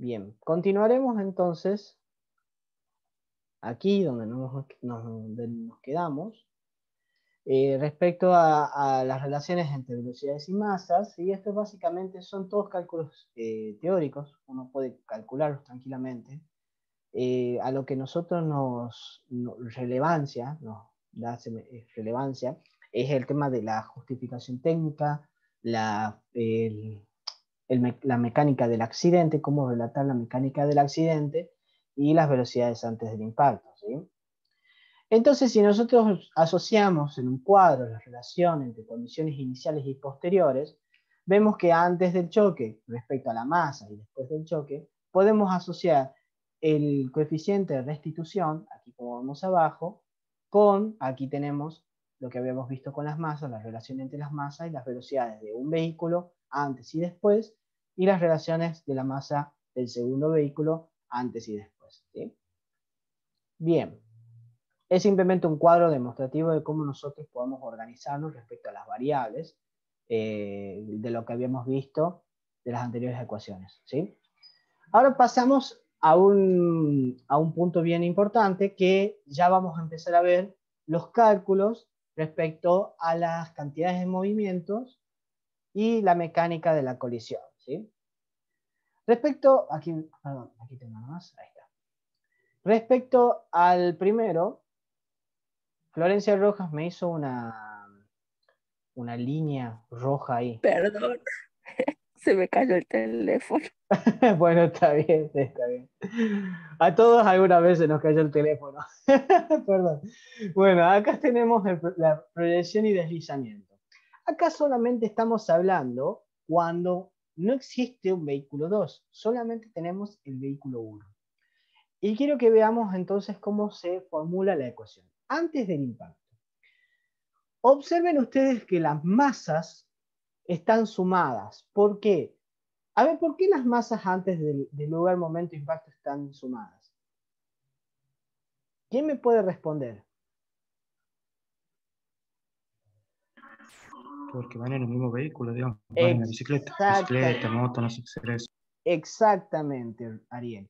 Bien, continuaremos entonces aquí donde donde nos quedamos, respecto a las relaciones entre velocidades y masas, y estos básicamente son todos cálculos teóricos, uno puede calcularlos tranquilamente. A lo que nosotros relevancia, nos da relevancia, es el tema de la justificación técnica, la mecánica del accidente, cómo relatar la mecánica del accidente y las velocidades antes del impacto, ¿sí? Entonces, si nosotros asociamos en un cuadro la relación entre condiciones iniciales y posteriores, vemos que antes del choque, respecto a la masa y después del choque, podemos asociar el coeficiente de restitución, aquí como vemos abajo, con, aquí tenemos lo que habíamos visto con las masas, la relación entre las masas y las velocidades de un vehículo antes y después, y las relaciones de la masa del segundo vehículo antes y después, ¿sí? Bien. Es simplemente un cuadro demostrativo de cómo nosotros podemos organizarnos respecto a las variables de lo que habíamos visto de las anteriores ecuaciones, ¿sí? Ahora pasamos a un punto bien importante que ya vamos a empezar a ver los cálculos respecto a las cantidades de movimientos y la mecánica de la colisión, ¿sí? Respecto, aquí tengo más, ahí está. Respecto al primero, Florencia Rojas me hizo una línea roja ahí. Perdón, se me cayó el teléfono. Bueno, está bien, está bien. A todos alguna vez se nos cayó el teléfono. Perdón. Bueno, acá tenemos la proyección y deslizamiento. Acá solamente estamos hablando cuando no existe un vehículo 2, solamente tenemos el vehículo 1. Y quiero que veamos entonces cómo se formula la ecuación. Antes del impacto. Observen ustedes que las masas están sumadas. ¿Por qué? A ver, ¿por qué las masas antes del lugar, momento, impacto están sumadas? ¿Quién me puede responder? Porque van en el mismo vehículo, digamos, van en la bicicleta, moto, no sé qué es eso. Exactamente, Ariel.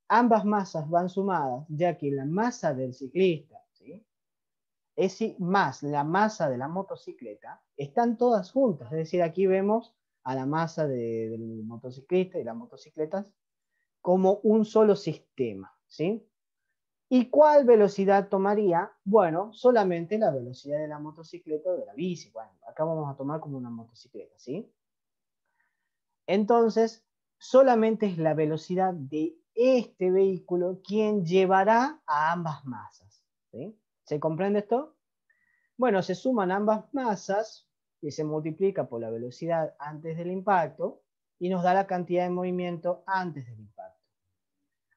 Ambas masas van sumadas, ya que la masa del ciclista, ¿sí?, es más la masa de la motocicleta, están todas juntas. Es decir, aquí vemos a la masa del motociclista y las motocicletas como un solo sistema, ¿sí? ¿Y cuál velocidad tomaría? Bueno, solamente la velocidad de la motocicleta o de la bici. Bueno, acá vamos a tomar como una motocicleta, ¿sí? Entonces, solamente es la velocidad de este vehículo quien llevará a ambas masas, ¿sí? ¿Se comprende esto? Bueno, se suman ambas masas y se multiplica por la velocidad antes del impacto y nos da la cantidad de movimiento antes del impacto.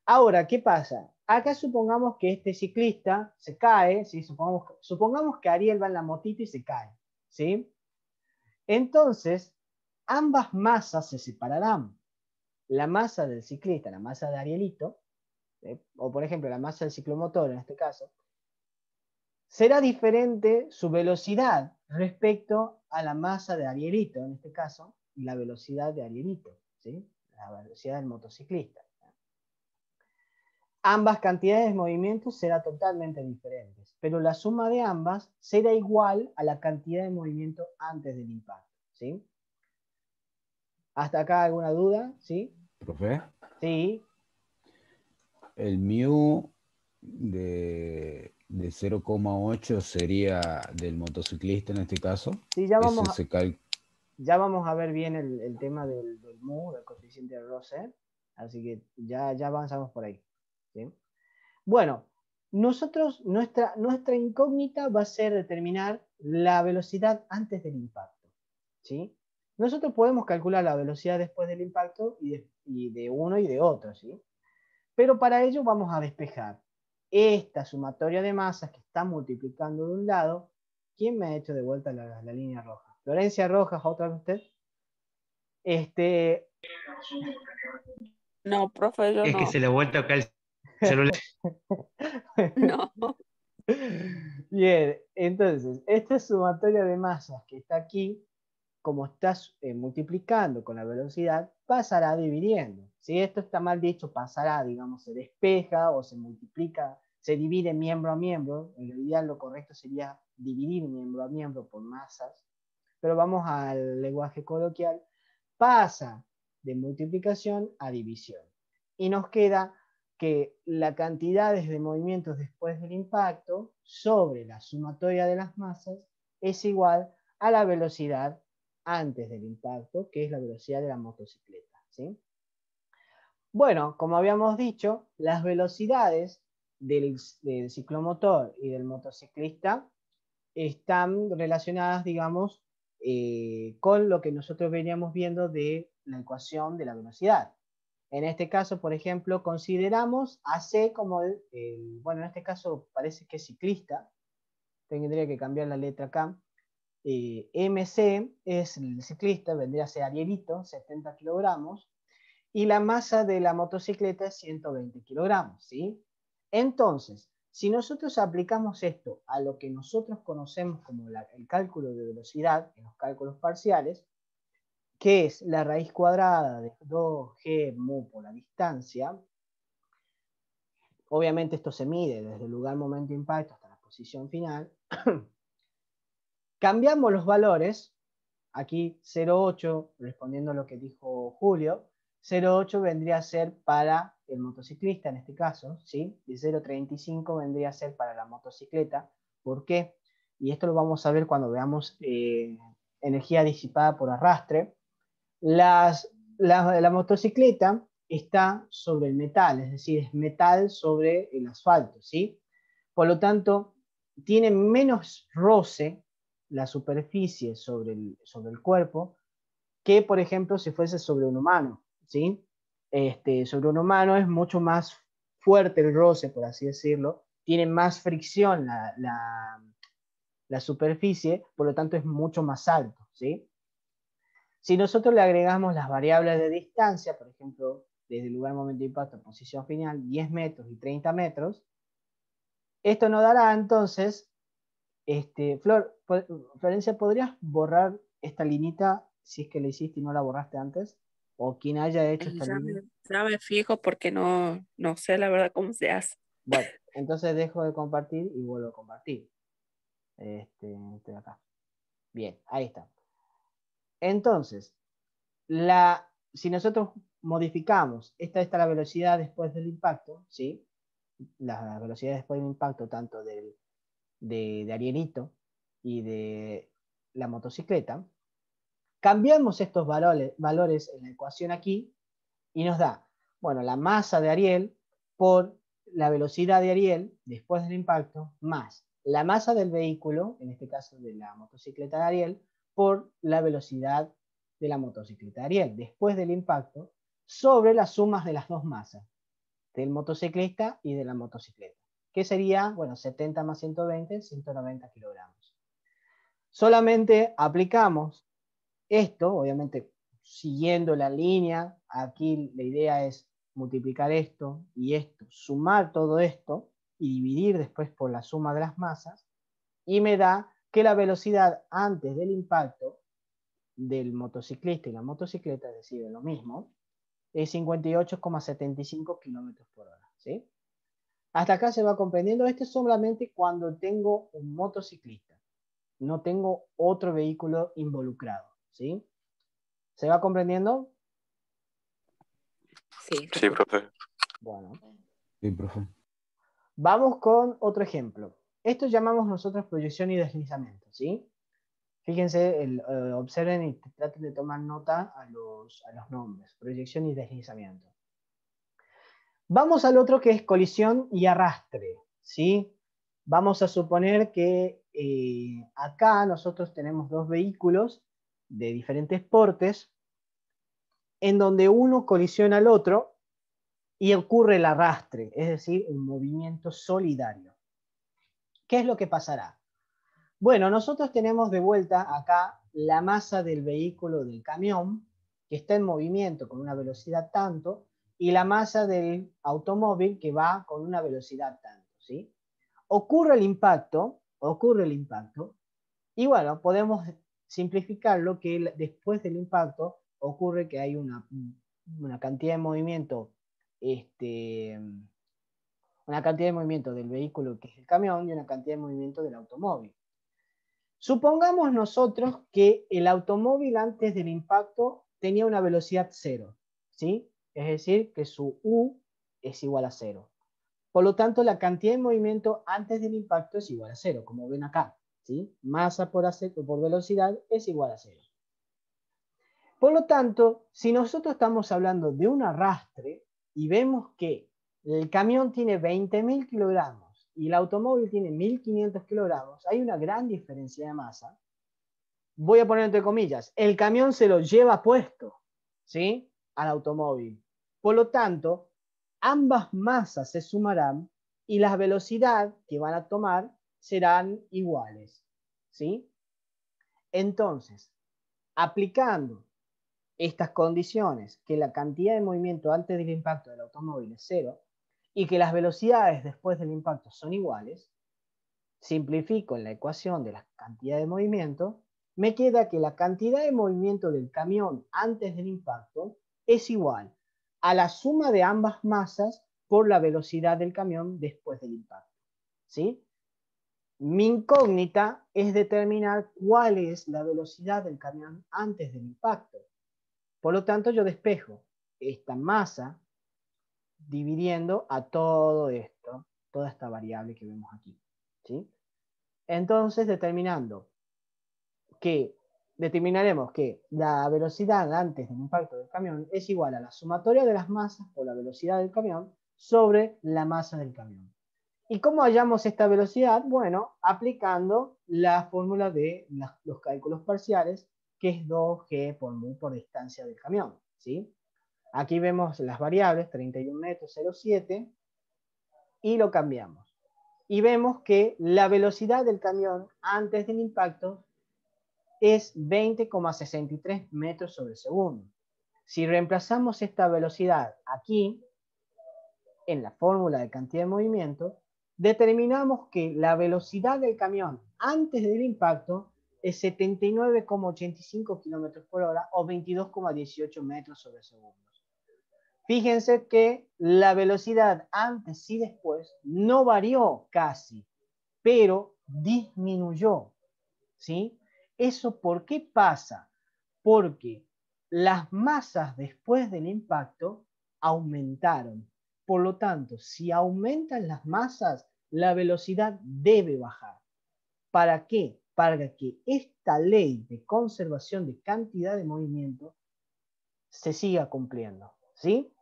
Ahora, ¿qué pasa? Acá supongamos que este ciclista se cae, ¿sí? Supongamos que Ariel va en la motito y se cae, ¿sí? Entonces, ambas masas se separarán. La masa del ciclista, la masa de Arielito, o por ejemplo la masa del ciclomotor en este caso, será diferente su velocidad respecto a la masa de Arielito, en este caso, y la velocidad de Arielito, ¿sí? La velocidad del motociclista. Ambas cantidades de movimientos serán totalmente diferentes, pero la suma de ambas será igual a la cantidad de movimiento antes del impacto, ¿sí? ¿Hasta acá alguna duda? ¿Sí? ¿Profe? Sí. El mu de 0,8 sería del motociclista en este caso. Sí, ya vamos a ver bien el tema del mu, del coeficiente de Rosset, así que ya avanzamos por ahí, ¿sí? Bueno, nuestra incógnita va a ser determinar la velocidad antes del impacto, ¿sí? Nosotros podemos calcular la velocidad después del impacto y de uno y de otro, ¿sí? Pero para ello vamos a despejar esta sumatoria de masas que está multiplicando de un lado. ¿Quién me ha hecho de vuelta la línea roja? Florencia Rojas, otra vez usted. No, profe, yo Es que no. se le ha vuelto acá el celular. No. Bien, entonces, esta sumatoria de masas que está aquí como estás multiplicando con la velocidad, pasará dividiendo. Si esto está mal dicho, pasará, digamos, se despeja o se multiplica, se divide miembro a miembro. En realidad lo correcto sería dividir miembro a miembro por masas, pero vamos al lenguaje coloquial, pasa de multiplicación a división. Y nos queda que la cantidad de movimientos después del impacto sobre la sumatoria de las masas es igual a la velocidad antes del impacto, que es la velocidad de la motocicleta, ¿sí? Bueno, como habíamos dicho, las velocidades del ciclomotor y del motociclista están relacionadas, digamos, con lo que nosotros veníamos viendo de la ecuación de la velocidad. En este caso, por ejemplo, consideramos a C como bueno, en este caso parece que es ciclista, tendría que cambiar la letra acá. MC es el ciclista, vendría a ser Arielito, 70 kilogramos, y la masa de la motocicleta es 120 kilogramos, ¿sí? Entonces, si nosotros aplicamos esto a lo que nosotros conocemos como el cálculo de velocidad en los cálculos parciales, que es la raíz cuadrada de 2g mu por la distancia, obviamente esto se mide desde el lugar, momento, impacto hasta la posición final, cambiamos los valores, aquí 0,8, respondiendo a lo que dijo Julio, 0,8 vendría a ser para el motociclista en este caso, ¿sí? Y 0,35 vendría a ser para la motocicleta. ¿Por qué? Y esto lo vamos a ver cuando veamos energía disipada por arrastre. La motocicleta está sobre el metal, es decir, es metal sobre el asfalto, ¿sí? Por lo tanto, tiene menos roce la superficie sobre el cuerpo que, por ejemplo, si fuese sobre un humano, ¿sí? Sobre un humano es mucho más fuerte el roce, por así decirlo, tiene más fricción la superficie, por lo tanto es mucho más alto, ¿sí? Si nosotros le agregamos las variables de distancia, por ejemplo, desde el lugar, momento de impacto a posición final, 10 metros y 30 metros, esto nos dará entonces, Florencia, ¿podrías borrar esta linita si es que la hiciste y no la borraste antes? O quien haya hecho esta línea. Ya me fijo porque no sé la verdad cómo se hace. Bueno, entonces dejo de compartir y vuelvo a compartir. Estoy acá. Bien, ahí está. Entonces, si nosotros modificamos, esta es la velocidad después del impacto, ¿sí? La velocidad después del impacto tanto de Arielito y de la motocicleta, cambiamos estos valores en la ecuación aquí y nos da, bueno, la masa de Ariel por la velocidad de Ariel después del impacto más la masa del vehículo, en este caso de la motocicleta de Ariel, por la velocidad de la motocicleta de Ariel después del impacto sobre las sumas de las dos masas, del motociclista y de la motocicleta, que sería, bueno, 70 más 120, 190 kilogramos. Solamente aplicamos esto, obviamente siguiendo la línea, aquí la idea es multiplicar esto y esto, sumar todo esto y dividir después por la suma de las masas, y me da que la velocidad antes del impacto del motociclista y la motocicleta, es decir, lo mismo, es 58,75 kilómetros por hora, ¿sí? Hasta acá se va comprendiendo. Esto es solamente cuando tengo un motociclista, no tengo otro vehículo involucrado, ¿sí? ¿Se va comprendiendo? Sí, Sí, profe. Bueno. Sí, profe. Vamos con otro ejemplo. Esto llamamos nosotros proyección y deslizamiento, ¿sí? Fíjense, observen y traten de tomar nota a los nombres. Proyección y deslizamiento. Vamos al otro que es colisión y arrastre, ¿sí? Vamos a suponer que acá nosotros tenemos dos vehículos de diferentes portes en donde uno colisiona al otro y ocurre el arrastre, es decir, un movimiento solidario. ¿Qué es lo que pasará? Bueno, nosotros tenemos de vuelta acá la masa del vehículo del camión, que está en movimiento con una velocidad tanto, y la masa del automóvil que va con una velocidad tanto, ¿sí? Ocurre el impacto, y bueno, podemos simplificarlo, que después del impacto ocurre que hay una cantidad de movimiento, una cantidad de movimiento del vehículo, que es el camión, y una cantidad de movimiento del automóvil. Supongamos nosotros que el automóvil antes del impacto tenía una velocidad 0, ¿sí? Es decir, que su U es igual a 0. Por lo tanto, la cantidad de movimiento antes del impacto es igual a 0, como ven acá, ¿sí? Masa por velocidad es igual a 0. Por lo tanto, si nosotros estamos hablando de un arrastre y vemos que el camión tiene 20.000 kilogramos y el automóvil tiene 1.500 kilogramos, hay una gran diferencia de masa. Voy a poner entre comillas, el camión se lo lleva puesto, ¿sí? Al automóvil. Por lo tanto, ambas masas se sumarán y la velocidad que van a tomar serán iguales, ¿sí? Entonces, aplicando estas condiciones, que la cantidad de movimiento antes del impacto del automóvil es 0 y que las velocidades después del impacto son iguales, simplifico en la ecuación de la cantidad de movimiento, me queda que la cantidad de movimiento del camión antes del impacto es igual a la suma de ambas masas por la velocidad del camión después del impacto, ¿sí? Mi incógnita es determinar cuál es la velocidad del camión antes del impacto. Por lo tanto, yo despejo esta masa dividiendo a todo esto, toda esta variable que vemos aquí, ¿sí? Entonces, determinaremos que la velocidad antes del impacto del camión es igual a la sumatoria de las masas por la velocidad del camión sobre la masa del camión. ¿Y cómo hallamos esta velocidad? Bueno, aplicando la fórmula de los cálculos parciales, que es 2G por mu por distancia del camión, ¿sí? Aquí vemos las variables, 31 metros 0,7, y lo cambiamos. Y vemos que la velocidad del camión antes del impacto es 20,63 metros sobre segundo. Si reemplazamos esta velocidad aquí, en la fórmula de cantidad de movimiento, determinamos que la velocidad del camión antes del impacto es 79,85 km por hora o 22,18 metros sobre segundo. Fíjense que la velocidad antes y después no varió casi, pero disminuyó, ¿sí? ¿Eso por qué pasa? Porque las masas después del impacto aumentaron. Por lo tanto, si aumentan las masas, la velocidad debe bajar. ¿Para qué? Para que esta ley de conservación de cantidad de movimiento se siga cumpliendo, ¿sí?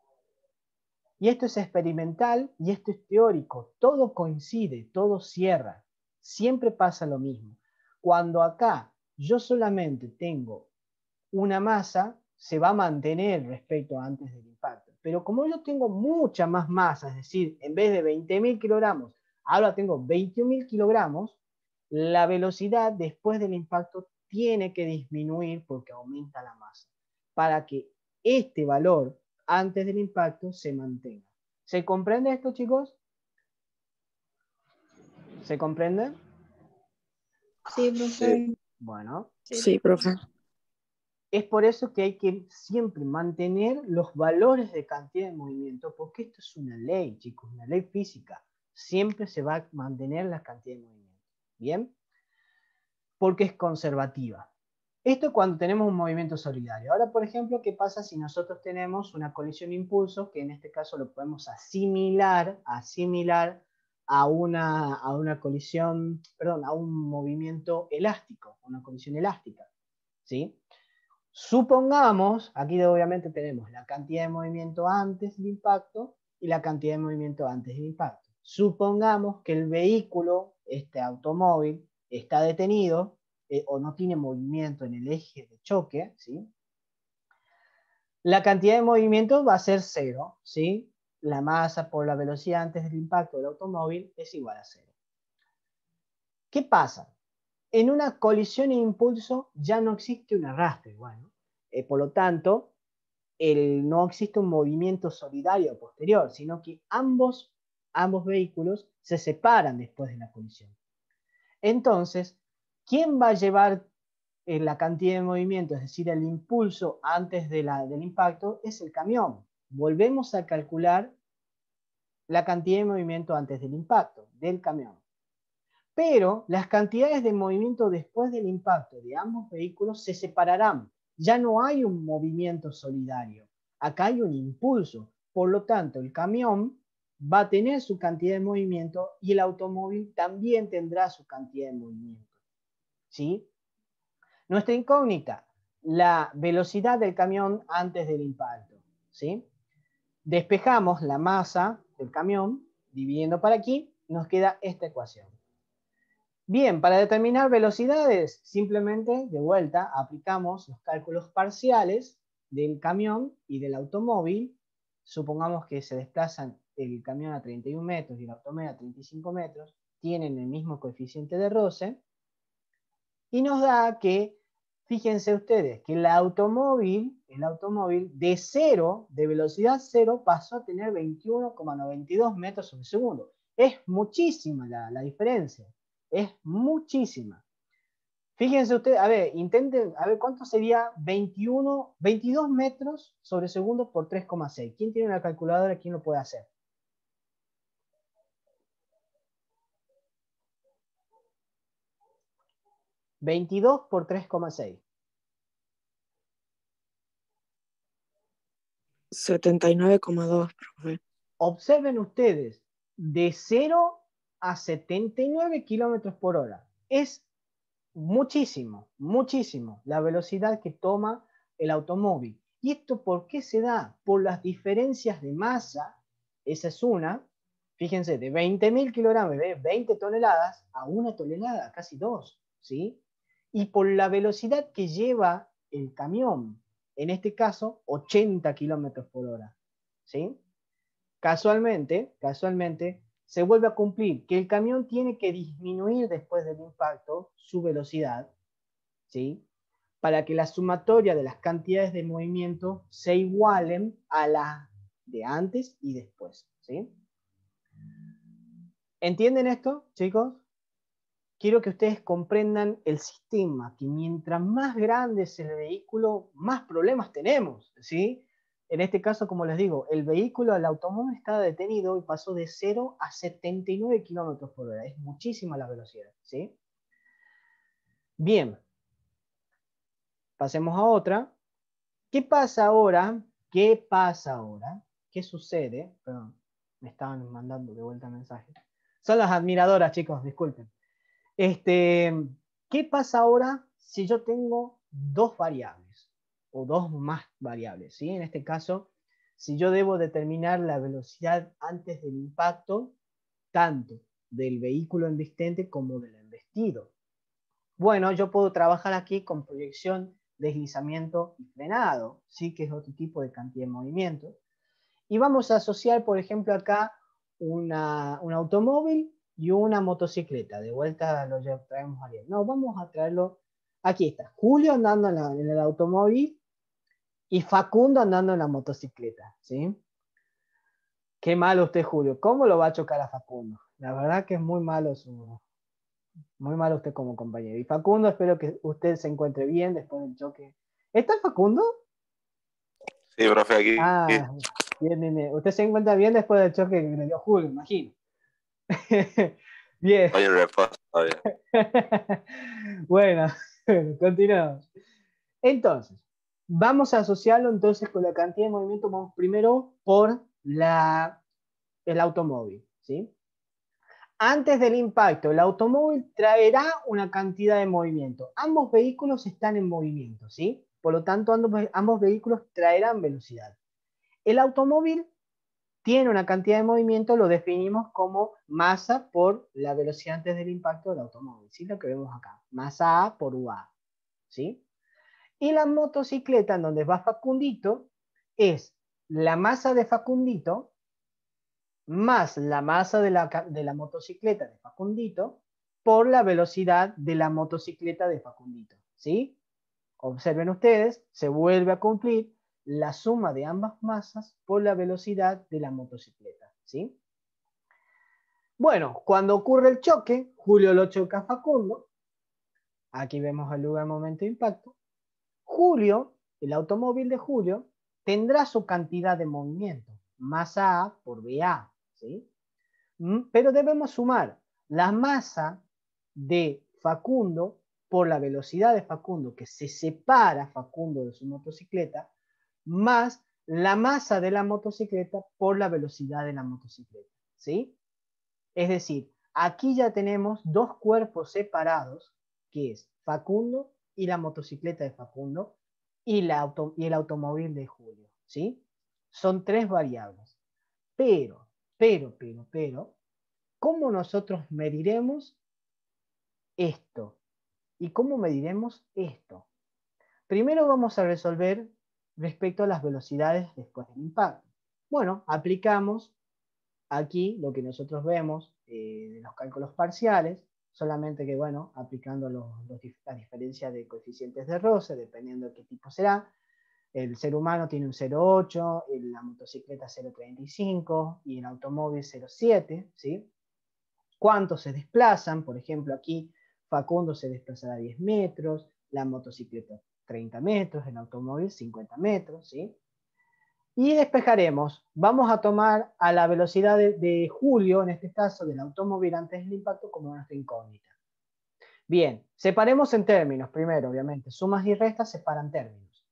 Y esto es experimental y esto es teórico. Todo coincide, todo cierra. Siempre pasa lo mismo. Cuando acá yo solamente tengo una masa, se va a mantener respecto a antes del impacto. Pero como yo tengo mucha más masa, es decir, en vez de 20.000 kilogramos, ahora tengo 21.000 kilogramos, la velocidad después del impacto tiene que disminuir porque aumenta la masa, para que este valor antes del impacto se mantenga. ¿Se comprende esto, chicos? ¿Se comprende? Sí, profe. Bueno. Sí, profe. Es por eso que hay que siempre mantener los valores de cantidad de movimiento, porque esto es una ley, chicos, una ley física. Siempre se va a mantener la cantidad de movimiento. ¿Bien? Porque es conservativa. Esto cuando tenemos un movimiento solidario. Ahora, por ejemplo, ¿qué pasa si nosotros tenemos una colisión impulso, que en este caso lo podemos asimilar a una colisión, perdón, a un movimiento elástico, una colisión elástica, ¿sí? Supongamos, aquí obviamente tenemos la cantidad de movimiento antes del impacto y la cantidad de movimiento antes del impacto. Supongamos que el vehículo, este automóvil, está detenido o no tiene movimiento en el eje de choque, ¿sí? La cantidad de movimiento va a ser 0, ¿sí? La masa por la velocidad antes del impacto del automóvil es igual a 0. ¿Qué pasa? En una colisión e impulso ya no existe un arrastre, bueno, por lo tanto, no existe un movimiento solidario posterior, sino que ambos vehículos se separan después de la colisión. Entonces, ¿quién va a llevar la cantidad de movimiento, es decir, el impulso antes del impacto, es el camión. Volvemos a calcular la cantidad de movimiento antes del impacto del camión. Pero las cantidades de movimiento después del impacto de ambos vehículos se separarán. Ya no hay un movimiento solidario. Acá hay un impulso. Por lo tanto, el camión va a tener su cantidad de movimiento y el automóvil también tendrá su cantidad de movimiento. ¿Sí? Nuestra incógnita, la velocidad del camión antes del impacto. ¿Sí? Despejamos la masa del camión, dividiendo para aquí, nos queda esta ecuación. Bien, para determinar velocidades, simplemente, de vuelta, aplicamos los cálculos parciales del camión y del automóvil. Supongamos que se desplazan el camión a 31 metros y el automóvil a 35 metros, tienen el mismo coeficiente de roce, y nos da que, fíjense ustedes, que el automóvil de cero, de velocidad cero, pasó a tener 21,92 metros sobre segundo. Es muchísima la diferencia. Es muchísima. Fíjense ustedes, a ver, intenten, a ver cuánto sería 22 metros sobre segundo por 3,6. ¿Quién tiene una calculadora? ¿Quién lo puede hacer? ¿22 por 3,6? 79,2, profe. Observen ustedes, de 0 a 79 kilómetros por hora. Es muchísimo, muchísimo la velocidad que toma el automóvil. ¿Y esto por qué se da? Por las diferencias de masa. Esa es una. Fíjense, de 20.000 kilogramos, de 20 toneladas a 1 tonelada, casi 2, ¿sí? Y por la velocidad que lleva el camión, en este caso, 80 kilómetros por hora, ¿sí? Casualmente, se vuelve a cumplir que el camión tiene que disminuir después del impacto su velocidad, ¿sí? Para que la sumatoria de las cantidades de movimiento se igualen a las de antes y después, ¿sí? ¿Entienden esto, chicos? Quiero que ustedes comprendan el sistema, que mientras más grande es el vehículo, más problemas tenemos, ¿sí? En este caso, como les digo, el vehículo, el automóvil estaba detenido y pasó de 0 a 79 kilómetros por hora. Es muchísima la velocidad, ¿sí? Bien. Pasemos a otra. ¿Qué pasa ahora? ¿Qué pasa ahora? ¿Qué sucede? Perdón, me estaban mandando de vuelta mensajes. Son las admiradoras, chicos, disculpen. ¿Qué pasa ahora si yo tengo dos variables o dos más variables? ¿Sí? En este caso, si yo debo determinar la velocidad antes del impacto, tanto del vehículo embistente como del embestido. Bueno, yo puedo trabajar aquí con proyección, deslizamiento y frenado, ¿sí? Que es otro tipo de cantidad de movimiento. Y vamos a asociar, por ejemplo, acá un automóvil y una motocicleta. De vuelta lo traemos a Ariel. No, vamos a traerlo. Aquí está. Julio andando en el automóvil y Facundo andando en la motocicleta. ¿Sí? Qué malo usted, Julio. ¿Cómo lo va a chocar a Facundo? La verdad que es muy malo muy malo usted como compañero. Y Facundo, espero que usted se encuentre bien después del choque. ¿Está Facundo? Sí, profe, aquí. Ah, bien, bien, bien. Usted se encuentra bien después del choque que le dio Julio, imagino. Bien. Oye, reposo todavía. Bueno, continuamos. Entonces, vamos a asociarlo entonces con la cantidad de movimiento. Vamos primero por el automóvil, ¿sí? Antes del impacto, el automóvil traerá una cantidad de movimiento. Ambos vehículos están en movimiento, ¿sí? Por lo tanto, ambos vehículos traerán velocidad. El automóvil tiene una cantidad de movimiento, lo definimos como masa por la velocidad antes del impacto del automóvil, ¿sí? Lo que vemos acá, masa A por UA, ¿sí? Y la motocicleta en donde va Facundito es la masa de Facundito más la masa de la motocicleta de Facundito por la velocidad de la motocicleta de Facundito, ¿sí? Observen ustedes, se vuelve a cumplir la suma de ambas masas por la velocidad de la motocicleta, ¿sí? Bueno, cuando ocurre el choque, Julio lo choca a Facundo, Aquí vemos el lugar, momento de impacto. Julio, el automóvil de Julio, tendrá su cantidad de movimiento, masa A por BA, ¿sí? Pero debemos sumar la masa de Facundo por la velocidad de Facundo, que se separa Facundo de su motocicleta, más la masa de la motocicleta por la velocidad de la motocicleta, ¿sí? Es decir, aquí ya tenemos dos cuerpos separados, que es Facundo y la motocicleta de Facundo y el automóvil de Julio, ¿sí? Son tres variables. Pero, ¿cómo nosotros mediremos esto? ¿Y cómo mediremos esto? Primero vamos a resolver respecto a las velocidades después del impacto. Bueno, aplicamos aquí lo que nosotros vemos de los cálculos parciales, solamente que, bueno, aplicando la diferencia de coeficientes de roce, dependiendo de qué tipo será. El ser humano tiene un 0,8, la motocicleta 0,35 y el automóvil 0,7, ¿sí? ¿Cuántos se desplazan? Por ejemplo, aquí Facundo se desplazará 10 metros, la motocicleta 30 metros, el automóvil 50 metros, ¿sí? Y despejaremos. Vamos a tomar a la velocidad de Julio, en este caso, del automóvil antes del impacto, como nuestra incógnita. Bien, separemos en términos primero, obviamente. Sumas y restas separan términos.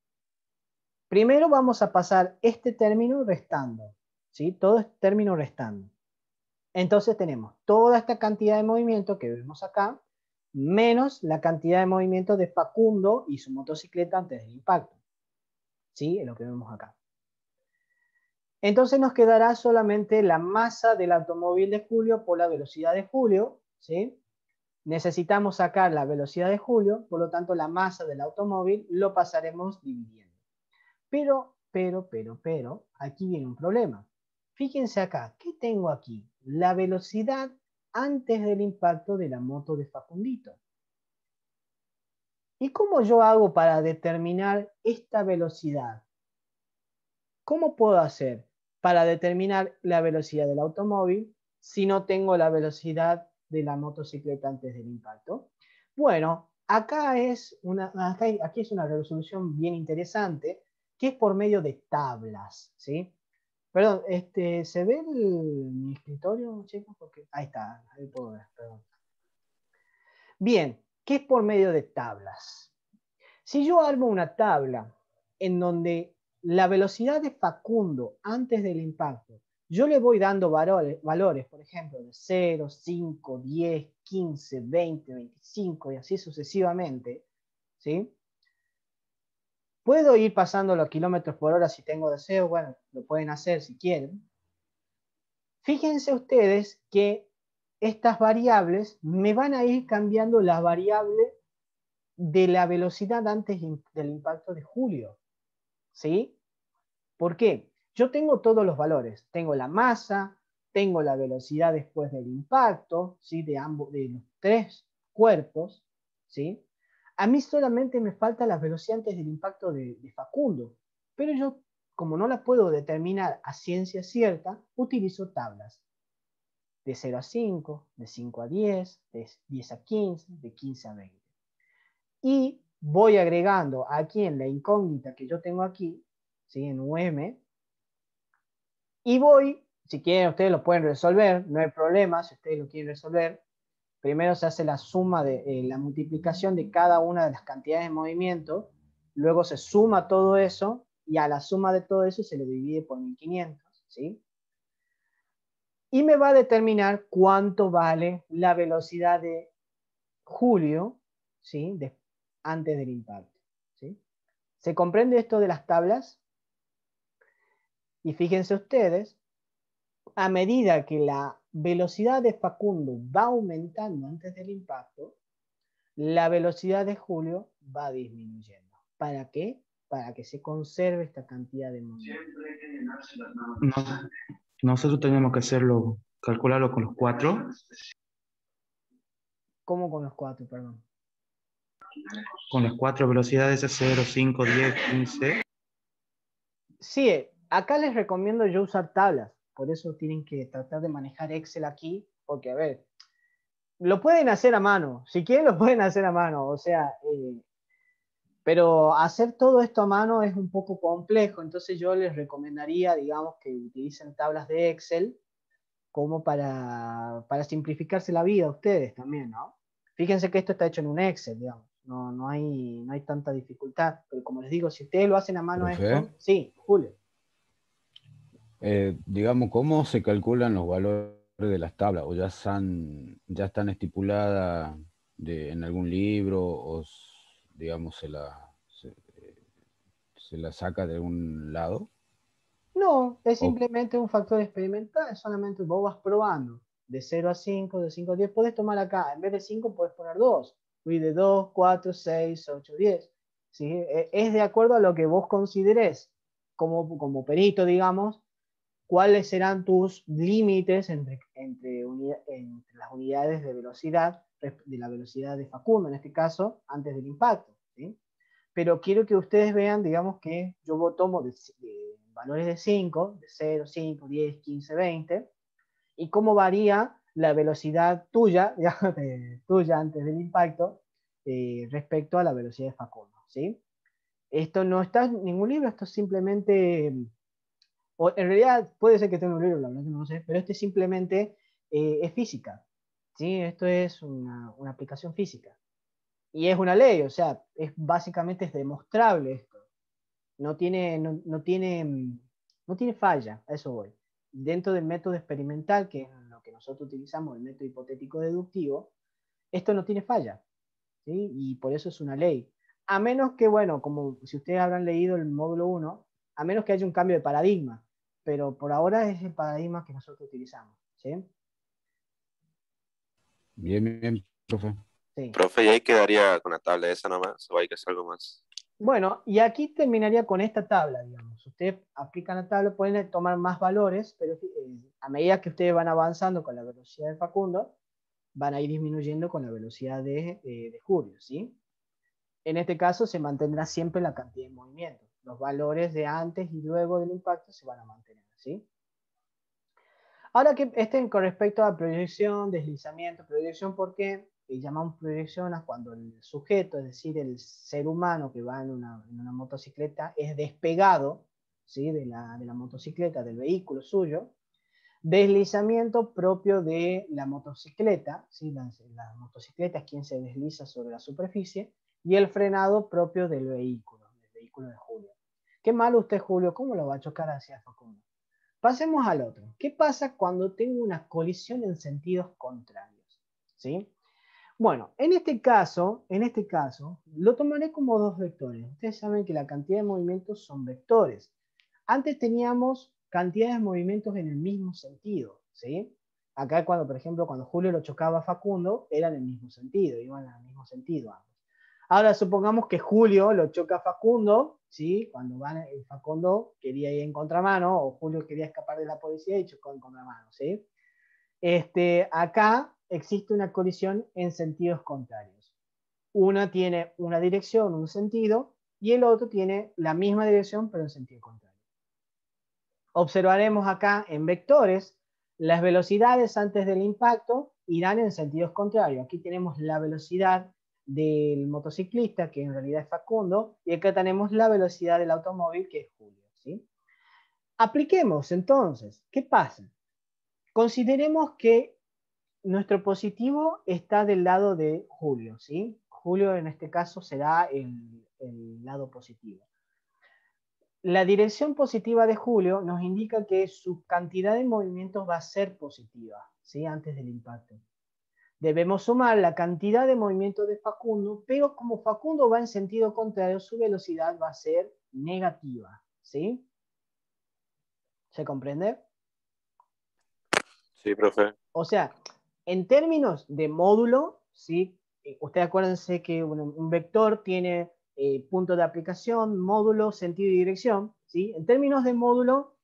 Primero vamos a pasar este término restando, ¿sí? Todo este término restando. Entonces tenemos toda esta cantidad de movimiento que vemos acá, menos la cantidad de movimiento de Facundo y su motocicleta antes del impacto. ¿Sí? Es lo que vemos acá. Entonces nos quedará solamente la masa del automóvil de Julio por la velocidad de Julio, ¿sí? Necesitamos sacar la velocidad de Julio, por lo tanto la masa del automóvil lo pasaremos dividiendo. Pero, aquí viene un problema. Fíjense acá, ¿qué tengo aquí? La velocidad antes del impacto de la moto de Facundito. ¿Y cómo yo hago para determinar esta velocidad? ¿Cómo puedo hacer para determinar la velocidad del automóvil si no tengo la velocidad de la motocicleta antes del impacto? Bueno, aquí es una resolución bien interesante, que es por medio de tablas, ¿sí? Perdón, ¿se ve mi escritorio, chicos? Porque ahí está, ahí puedo ver, perdón. Bien, ¿qué es por medio de tablas? Si yo armo una tabla en donde la velocidad de Facundo antes del impacto, yo le voy dando valores, por ejemplo, de 0, 5, 10, 15, 20, 25 y así sucesivamente, ¿sí? Puedo ir pasando los kilómetros por hora si tengo deseo, bueno, lo pueden hacer si quieren. Fíjense ustedes que estas variables me van a ir cambiando la variable de la velocidad antes del impacto de Julio, ¿sí? ¿Por qué? Yo tengo todos los valores, tengo la masa, tengo la velocidad después del impacto, ¿sí? De los tres cuerpos, ¿sí? A mí solamente me falta la velocidad antes del impacto de Facundo, pero yo, como no la puedo determinar a ciencia cierta, utilizo tablas de 0 a 5, de 5 a 10, de 10 a 15, de 15 a 20. Y voy agregando aquí en la incógnita que yo tengo aquí, ¿sí? En UM, y voy, si quieren ustedes lo pueden resolver, no hay problema si ustedes lo quieren resolver. Primero se hace la suma de la multiplicación de cada una de las cantidades de movimiento, luego se suma todo eso y a la suma de todo eso se le divide por 1500, ¿sí? Y me va a determinar cuánto vale la velocidad de Julio, ¿sí? Antes del impacto, ¿sí? ¿Se comprende esto de las tablas? Y fíjense ustedes, a medida que la velocidad de Facundo va aumentando antes del impacto, la velocidad de Julio va disminuyendo. ¿Para qué? Para que se conserve esta cantidad de movimiento. Nosotros tenemos que hacerlo, calcularlo con los 4. ¿Cómo con los 4, perdón? Con las 4 velocidades de 0, 5, 10, 15. Sí, acá les recomiendo yo usar tablas. Por eso tienen que tratar de manejar Excel aquí. Porque, a ver, Lo pueden hacer a mano, si quieren lo pueden hacer a mano, o sea, pero hacer todo esto a mano es un poco complejo, entonces yo les recomendaría, digamos, que utilicen tablas de Excel como para simplificarse la vida a ustedes también, ¿no? Fíjense que esto está hecho en un Excel, digamos, no hay tanta dificultad, pero como les digo, si ustedes lo hacen a mano Profe, esto, sí, Julio. digamos, ¿cómo se calculan los valores de las tablas? ¿O ya están estipuladas en algún libro o, digamos, se la saca de algún lado? No, es O, simplemente un factor experimental, solamente vos vas probando de 0 a 5, de 5 a 10, podés tomar acá, en vez de 5 podés poner 2, y de 2, 4, 6, 8, 10. ¿Sí? Es de acuerdo a lo que vos consideres como perito, digamos, cuáles serán tus límites entre las unidades de velocidad, de la velocidad de Facundo, en este caso, antes del impacto. ¿Sí? Pero quiero que ustedes vean, digamos, que yo tomo de valores de 5, de 0, 5, 10, 15, 20, y cómo varía la velocidad tuya, tuya antes del impacto, respecto a la velocidad de Facundo. ¿Sí? Esto no está en ningún libro, esto es simplemente, o en realidad puede ser que tenga un libro, la verdad que no lo sé, pero este simplemente es física. ¿Sí? Esto es una aplicación física. Y es una ley, o sea, básicamente es demostrable esto. No tiene falla, a eso voy. Dentro del método experimental, que es lo que nosotros utilizamos, el método hipotético deductivo, esto no tiene falla, ¿sí? Y por eso es una ley. A menos que, bueno, como si ustedes habrán leído el módulo 1, a menos que haya un cambio de paradigma, pero por ahora es el paradigma que nosotros utilizamos, ¿sí? bien, bien, profe. Sí. Profe, ¿y ahí quedaría con la tabla esa nomás? ¿O hay que hacer algo más? Bueno, y aquí terminaría con esta tabla, digamos. Ustedes aplican la tabla, pueden tomar más valores, pero a medida que ustedes van avanzando con la velocidad de Facundo, van a ir disminuyendo con la velocidad de Julio, ¿sí? En este caso se mantendrá siempre la cantidad de movimiento. Los valores de antes y luego del impacto se van a mantener, ¿sí? Ahora que estén con respecto a proyección, deslizamiento, proyección, ¿por qué llamamos proyección a cuando el sujeto, es decir, el ser humano que va en una motocicleta, es despegado, ¿sí? de la motocicleta, del vehículo suyo? Deslizamiento propio de la motocicleta, ¿sí? La motocicleta es quien se desliza sobre la superficie, y el frenado propio del vehículo de Julio. Qué malo usted, Julio, ¿cómo lo va a chocar hacia Facundo? Pasemos al otro. ¿Qué pasa cuando tengo una colisión en sentidos contrarios? ¿Sí? Bueno, en este caso, lo tomaré como dos vectores. Ustedes saben que la cantidad de movimientos son vectores. Antes teníamos cantidades de movimientos en el mismo sentido, ¿sí? Acá por ejemplo, cuando Julio lo chocaba a Facundo, eran en el mismo sentido, iban en el mismo sentido ambos. Ahora supongamos que Julio lo choca a Facundo, ¿sí? Cuando Facundo quería ir en contramano, o Julio quería escapar de la policía y chocó en contramano, ¿sí? Acá existe una colisión en sentidos contrarios. Una tiene una dirección, un sentido, y el otro tiene la misma dirección, pero en sentido contrario. Observaremos acá en vectores, las velocidades antes del impacto irán en sentidos contrarios. Aquí tenemos la velocidad del motociclista, que en realidad es Facundo, y acá tenemos la velocidad del automóvil, que es Julio, ¿sí? Apliquemos entonces, ¿qué pasa? Consideremos que nuestro positivo está del lado de Julio, ¿sí? Julio en este caso será el lado positivo. La dirección positiva de Julio nos indica que su cantidad de movimientos va a ser positiva, ¿sí? Antes del impacto. Debemos sumar la cantidad de movimientos de Facundo, pero como Facundo va en sentido contrario, su velocidad va a ser negativa, ¿sí? ¿Se comprende? Sí, profe. O sea, en términos de módulo, ¿sí? Ustedes acuérdense que un vector tiene punto de aplicación, módulo, sentido y dirección, ¿sí? En términos de módulo,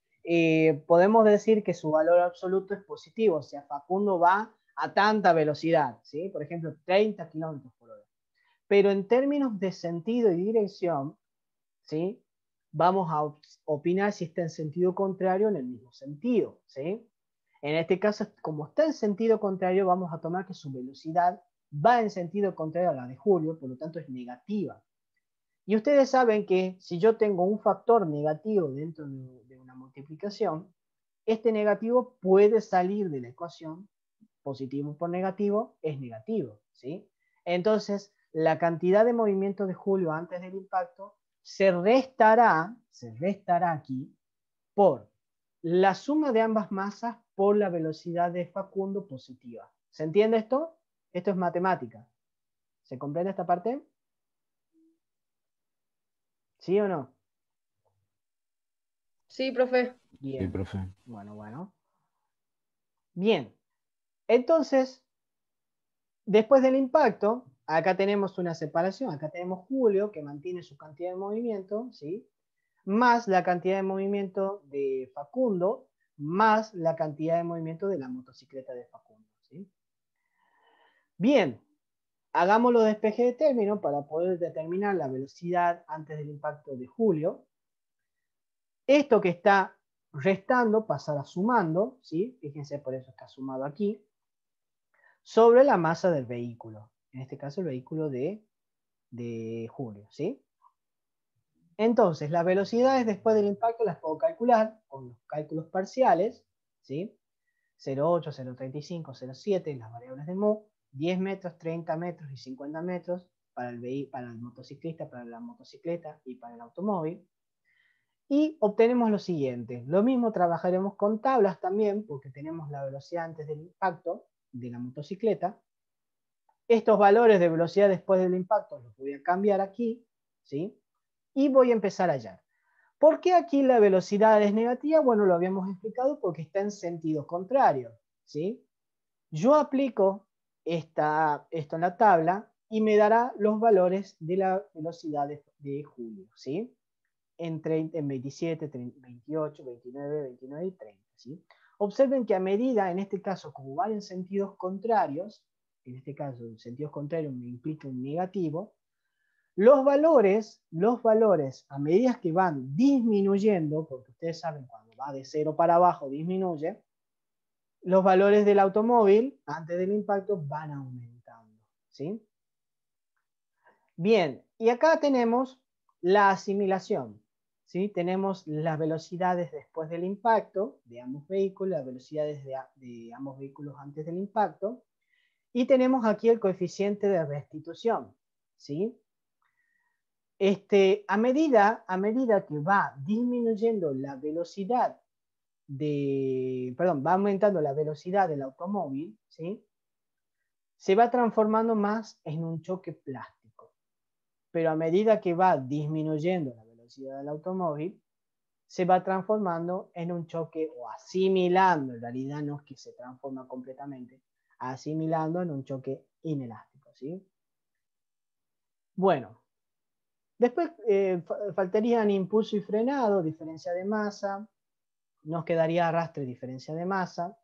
podemos decir que su valor absoluto es positivo, o sea, Facundo va a tanta velocidad, ¿sí? Por ejemplo, 30 kilómetros por hora. Pero en términos de sentido y dirección, ¿sí? Vamos a opinar si está en sentido contrario o en el mismo sentido, ¿sí? En este caso, como está en sentido contrario, vamos a tomar que su velocidad va en sentido contrario a la de Julio, por lo tanto es negativa. Y ustedes saben que si yo tengo un factor negativo dentro de una multiplicación, este negativo puede salir de la ecuación, positivo por negativo es negativo, ¿sí? Entonces, la cantidad de movimiento de Julio antes del impacto se restará aquí por la suma de ambas masas por la velocidad de Facundo positiva. ¿Se entiende esto? Esto es matemática. ¿Se comprende esta parte? ¿Sí o no? Sí, profe. Bien. Sí, profe. Bueno. Bien. Entonces, después del impacto, acá tenemos una separación. Acá tenemos Julio, que mantiene su cantidad de movimiento, ¿sí? Más la cantidad de movimiento de Facundo, más la cantidad de movimiento de la motocicleta de Facundo, ¿sí? Bien. Hagamos los despejes de término para poder determinar la velocidad antes del impacto de Julio. Esto que está restando pasará sumando, ¿sí? Fíjense, por eso está sumado aquí, sobre la masa del vehículo. En este caso, el vehículo de Julio, ¿sí? Entonces, las velocidades después del impacto las puedo calcular con los cálculos parciales, ¿sí? 0,8, 0,35, 0,7, las variables de mu, 10 metros, 30 metros y 50 metros para el motociclista, para la motocicleta y para el automóvil. Y obtenemos lo siguiente. Lo mismo trabajaremos con tablas también, porque tenemos la velocidad antes del impacto de la motocicleta. Estos valores de velocidad después del impacto los voy a cambiar aquí, ¿sí? Y voy a empezar a hallar. ¿Por qué aquí la velocidad es negativa? Bueno, lo habíamos explicado porque está en sentido contrario, ¿sí? Yo aplico esto en la tabla y me dará los valores de la velocidad de Julio, ¿sí? En 27, 28, 29, 29 y 30, ¿sí? Observen que a medida, en este caso, como van en sentidos contrarios, en este caso, en sentidos contrarios me implica un negativo, los valores, a medida que van disminuyendo, porque ustedes saben, cuando va de 0 para abajo disminuye, los valores del automóvil antes del impacto van aumentando, ¿sí? Bien, y acá tenemos la asimilación, ¿sí? Tenemos las velocidades después del impacto de ambos vehículos, las velocidades de ambos vehículos antes del impacto, y tenemos aquí el coeficiente de restitución, ¿sí? A medida que va disminuyendo la velocidad va aumentando la velocidad del automóvil, ¿sí? Se va transformando más en un choque plástico. Pero a medida que va disminuyendo la velocidad del automóvil, se va transformando en un choque, o asimilando, en realidad no es que se transforma completamente, asimilando en un choque inelástico, ¿sí? Bueno, después faltarían impulso y frenado, diferencia de masa, nos quedaría arrastre, diferencia de masa,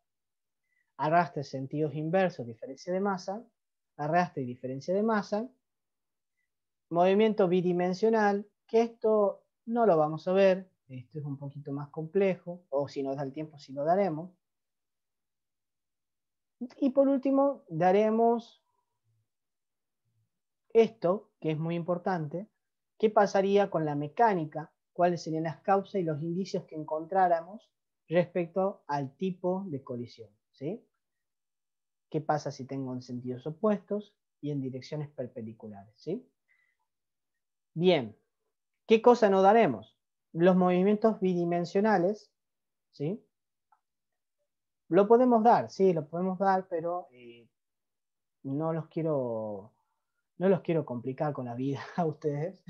arrastre, sentidos inversos, diferencia de masa, arrastre y diferencia de masa, movimiento bidimensional, que esto no lo vamos a ver, esto es un poquito más complejo, o si nos da el tiempo, sí lo daremos. Y por último, daremos esto, que es muy importante, qué pasaría con la mecánica, cuáles serían las causas y los indicios que encontráramos respecto al tipo de colisión, ¿sí? ¿Qué pasa si tengo en sentidos opuestos y en direcciones perpendiculares, ¿sí? Bien, ¿qué cosa no daremos? Los movimientos bidimensionales, ¿sí? Lo podemos dar, sí, lo podemos dar, pero no los quiero complicar con la vida a ustedes.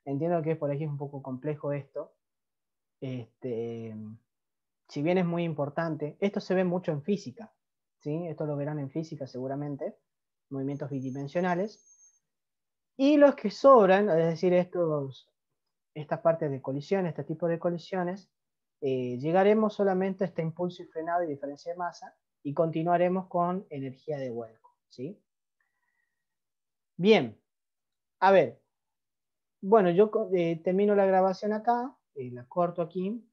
Entiendo que por aquí es un poco complejo esto. Si bien es muy importante, esto se ve mucho en física, ¿sí? Esto lo verán en física seguramente, movimientos bidimensionales. Y los que sobran, es decir, estas partes de colisión, este tipo de colisiones, llegaremos solamente a este impulso y frenado y diferencia de masa y continuaremos con energía de vuelco, ¿sí? Bien, a ver, bueno, yo termino la grabación acá, la corto aquí,